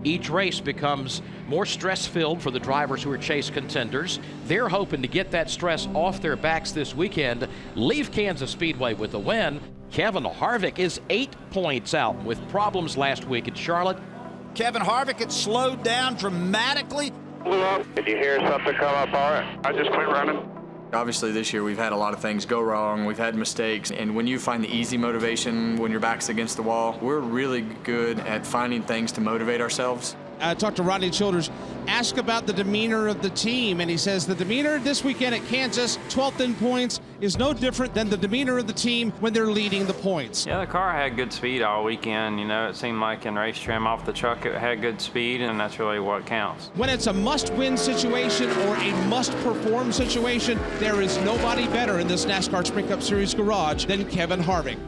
Each race becomes more stress-filled for the drivers who are chase contenders. They're hoping to get that stress off their backs this weekend, leave Kansas Speedway with a win. Kevin Harvick is 8 points out with problems last week at Charlotte. Kevin Harvick had slowed down dramatically. Blew up. Did you hear something come up on it? I just quit running. Obviously this year we've had a lot of things go wrong, we've had mistakes, and when you find the easy motivation when your back's against the wall, we're really good at finding things to motivate ourselves. I talked to Rodney Childers, asked about the demeanor of the team, and he says the demeanor this weekend at Kansas, 12th in points, is no different than the demeanor of the team when they're leading the points. Yeah, the car had good speed all weekend. You know, it seemed like in race trim off the truck it had good speed, and that's really what counts. When it's a must-win situation or a must-perform situation, there is nobody better in this NASCAR Sprint Cup Series garage than Kevin Harvick.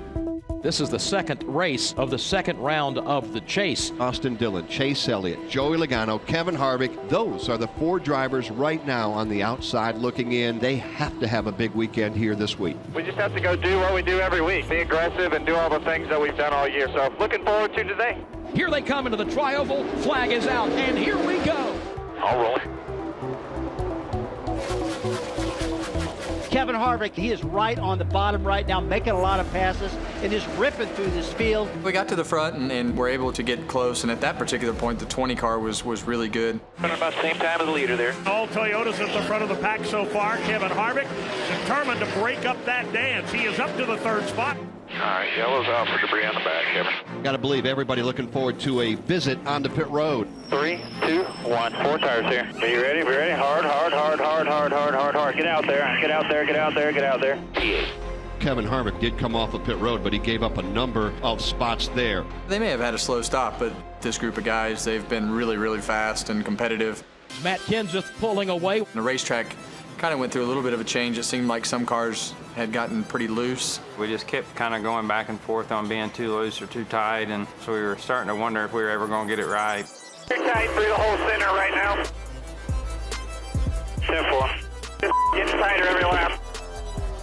This is the second race of the second round of the chase. Austin Dillon, Chase Elliott, Joey Logano, Kevin Harvick, those are the 4 drivers right now on the outside looking in. They have to have a big weekend here this week. We just have to go do what we do every week. Be aggressive and do all the things that we've done all year. So looking forward to today. Here they come into the tri-oval. Flag is out, and here we go. All rolling. Kevin Harvick, he is right on the bottom right now, making a lot of passes and just ripping through this field. We got to the front and were able to get close, and at that particular point the 20 car was really good. Been about the same time as the leader there. All Toyotas at the front of the pack so far. Kevin Harvick determined to break up that dance. He is up to the 3rd spot. All right, yellow's out for debris on the back, Kevin. Got to believe everybody looking forward to a visit on the pit road. 3, 2, 1. 4 tires here. Are you ready? We ready? Hard, hard, hard, hard, hard, hard, hard, hard. Get out there. Get out there. Get out there. Get out there. Kevin Harvick did come off of pit road, but he gave up a number of spots there. They may have had a slow stop, but this group of guys, they've been really, really fast and competitive. Matt Kenseth pulling away. The racetrack kind of went through a little bit of a change. It seemed like some cars had gotten pretty loose. We just kept kind of going back and forth on being too loose or too tight, and so we were starting to wonder if we were ever going to get it right. You're tight through the whole center right now. 10-4. Gets tighter every lap.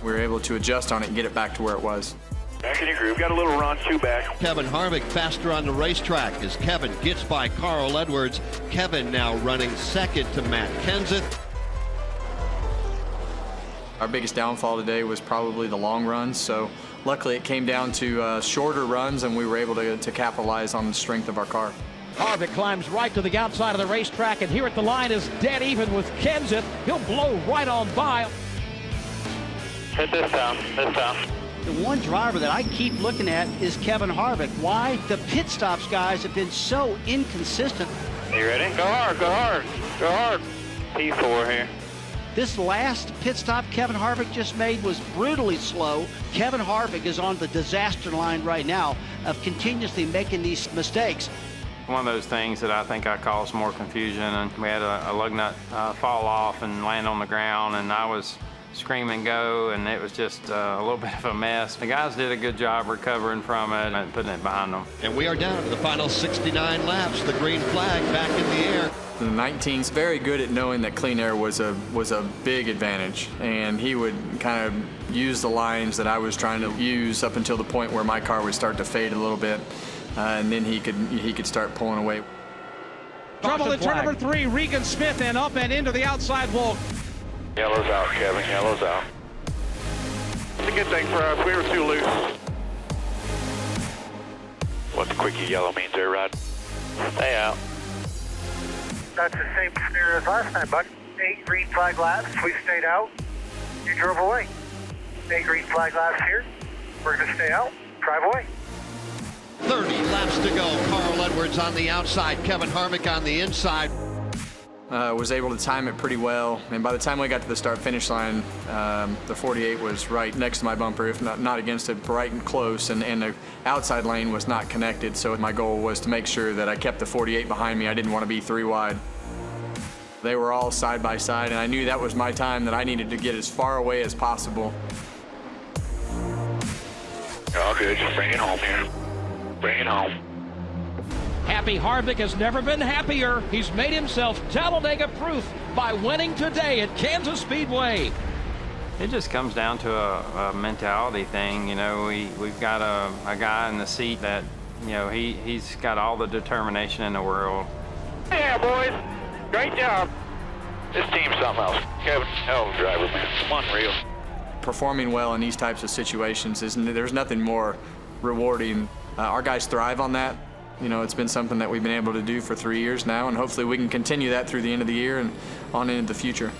We were able to adjust on it and get it back to where it was. Back in your groove. Got a little run, 2 back. Kevin Harvick faster on the racetrack as Kevin gets by Carl Edwards. Kevin now running second to Matt Kenseth. Our biggest downfall today was probably the long runs, so luckily it came down to shorter runs and we were able to capitalize on the strength of our car. Harvick climbs right to the outside of the racetrack, and here at the line is dead even with Kenseth. He'll blow right on by. Hit this down. This down. The one driver that I keep looking at is Kevin Harvick. Why? The pit stops guys have been so inconsistent. You ready? Go hard, go hard, go hard. P4 here. This last pit stop Kevin Harvick just made was brutally slow. Kevin Harvick is on the disaster line right now of continuously making these mistakes. One of those things that I think I caused more confusion, and we had a lug nut fall off and land on the ground, and I was screaming go, and it was just a little bit of a mess. The guys did a good job recovering from it and putting it behind them. And we are down to the final 69 laps. The green flag back in the air. The 19's very good at knowing that clean air was a big advantage, and he would kind of use the lines that I was trying to use up until the point where my car would start to fade a little bit, and then he could start pulling away. Trouble in turn number 3, Regan Smith, and up and into the outside wall. Yellow's out, Kevin. Yellow's out. It's a good thing for us. We were too loose. What the quickie yellow means there, Rod? Stay out. That's the same scenario as last time, Buck. 8 green flag laps. We stayed out. You drove away. 8 green flag laps here. We're going to stay out. Drive away. 30 laps to go. Carl Edwards on the outside. Kevin Harvick on the inside. Was able to time it pretty well, and by the time we got to the start-finish line, the 48 was right next to my bumper, if not against it, right and close, and the outside lane was not connected, so my goal was to make sure that I kept the 48 behind me. I didn't want to be 3 wide. They were all side by side, and I knew that was my time, that I needed to get as far away as possible. All good, just bring it home here. Bring it home. Happy Harvick has never been happier. He's made himself Talladega proof by winning today at Kansas Speedway. It just comes down to a mentality thing. You know, we've got a guy in the seat that You know, he's got all the determination in the world. Yeah, boys. Great job. This team's something else. Kevin, hell of a driver, man. Unreal. Performing well in these types of situations, there's nothing more rewarding. Our guys thrive on that. You know, it's been something that we've been able to do for 3 years now, and hopefully we can continue that through the end of the year and on into the future.